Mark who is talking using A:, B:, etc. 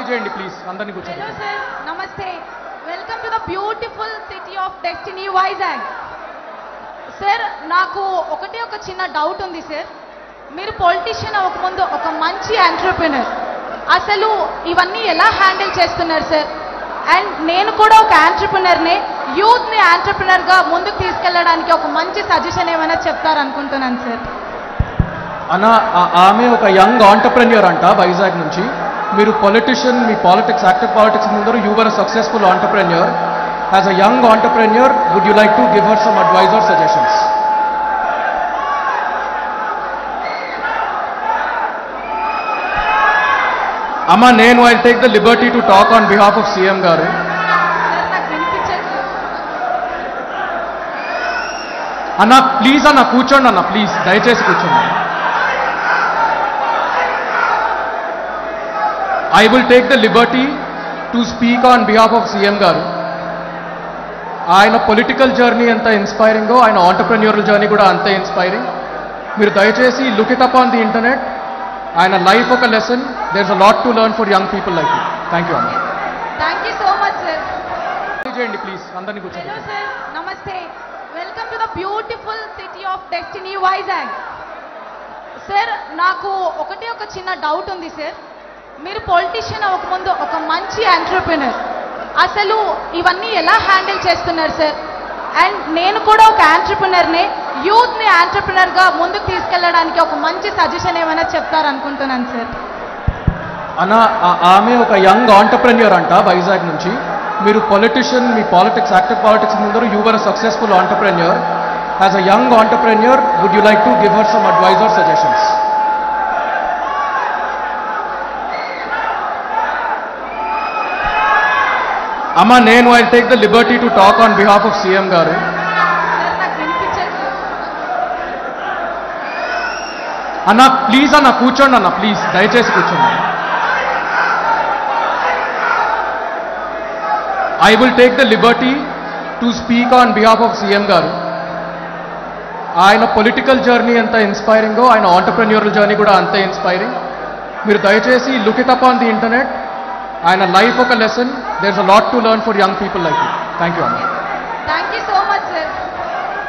A: చేయండి ప్లీజ్ అందరిని కూర్చోండి.
B: హలో సార్, నమస్తే. Welcome to the beautiful city of destiny Vizag. Sir, నాకు ఒకటే ఒక చిన్న డౌట్ ఉంది సార్. మీరు పొలిటీషియన్ అవ్వకముందు ఒక మంచి ఎంటర్‌ప్రెన్యూర్. అసలు ఇవన్నీ ఎలా హ్యాండిల్ చేస్తున్నారు సార్? అండ్ నేను కూడా ఒక ఎంటర్‌ప్రెన్యూర్‌నే. యూత్‌ని ఎంటర్‌ప్రెన్యూర్‌గా ముందుకు తీసుకెళ్ళడానికి ఒక మంచి సజెషన్ ఏమైనా చెప్తారనుకుంటున్నాను సార్.
A: అన్న, ఆమె ఒక యంగ్ ఆంటర్ప్రెన్యూర్ అంట వైజాగ్ నుంచి. మీరు పొలిటీషియన్, మీ పాలిటిక్స్, యాక్టివ్ పాలిటిక్స్ ముందరు you were a successful entrepreneur. As a young entrepreneur, would you like to give her some advice or suggestions? అమ్మ, నేను I take the liberty to talk on behalf of CM గారు.
B: Sir, నాకు వినిపించట్లేదు.
A: అన్న please అన్న కూర్చోండి అన్న, please దయచేసి కూర్చోండి. I will take the liberty to speak on behalf of CM గారు. ఆయన పొలిటికల్ జర్నీ ఎంత ఇన్స్పైరింగో ఆయన ఆంటర్ప్రెన్యూరల్ జర్నీ కూడా అంతే ఇన్స్పైరింగ్. మీరు దయచేసి look it up on the internet. ఆయన లైఫ్ ఒక lesson. There is a lot to learn for young people like you. Thank you అన్న.
B: Thank you so much sir.
A: చేయండి ప్లీజ్ అందరిని కూర్చోండి.
B: హలో సార్, నమస్తే. Welcome to the beautiful city of destiny Vizag. Sir, నాకు ఒకటే ఒక చిన్న డౌట్ ఉంది సార్. మీరు పొలిటీషియన్ అవ్వకముందు ఒక మంచి ఎంటర్‌ప్రెన్యూర్. అసలు ఇవన్నీ ఎలా హ్యాండిల్ చేస్తున్నారు సార్? అండ్ నేను కూడా ఒక ఎంటర్‌ప్రెన్యూర్‌నే. యూత్‌ని ఎంటర్‌ప్రెన్యూర్‌గా ముందుకు తీసుకెళ్ళడానికి ఒక మంచి సజెషన్ ఏమైనా చెప్తారనుకుంటున్నాను సార్.
A: అన్న, ఆమె ఒక యంగ్ ఆంటర్ప్రెన్యూర్ అంట వైజాగ్ నుంచి. మీరు పొలిటీషియన్, మీ పాలిటిక్స్, యాక్టివ్ పాలిటిక్స్ ముందరు you were a successful entrepreneur. As a young entrepreneur, would you like to give her some advice or suggestions? అమ్మ, నేను I take the liberty to talk on behalf of CM గారు.
B: Sir, నాకు వినిపించట్లేదు.
A: అన్న please అన్న కూర్చోండి అన్న, please దయచేసి కూర్చోండి. I will take the liberty to speak on behalf of CM గారు. ఆయన పొలిటికల్ జర్నీ ఎంత ఇన్స్పైరింగో ఆయన ఆంటర్ప్రెన్యూరల్ జర్నీ కూడా అంతే ఇన్స్పైరింగ్. మీరు దయచేసి look it up on the internet. ఆయన లైఫ్ ఒక lesson. There is a lot to learn for young people like you. Thank you అన్న.